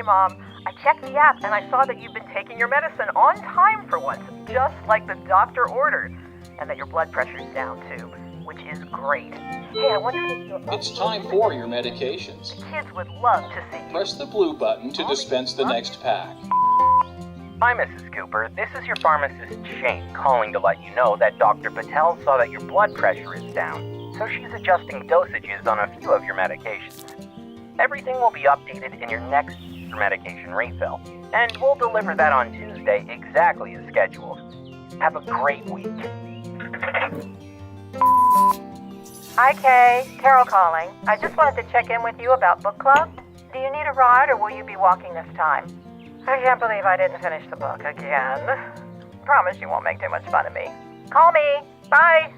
Hey, Mom. I checked the app and I saw that you've been taking your medicine on time for once, just like the doctor ordered, and that your blood pressure's down too, which is great. Hey, I wonder if you're... It's time for your medications. The kids would love to see you. Press the blue button to dispense the next pack. Hi, Mrs. Cooper. This is your pharmacist, Shane, calling to let you know that Dr. Patel saw that your blood pressure is down, so she's adjusting dosages on a few of your medications. Everything will be updated in your next medication refill, and we'll deliver that on Tuesday exactly as scheduled. Have a great week. Hi, Kay. Carol calling. I just wanted to check in with you about book club. Do you need a ride or will you be walking this time? I can't believe I didn't finish the book again. Promise you won't make too much fun of me. Call me. Bye.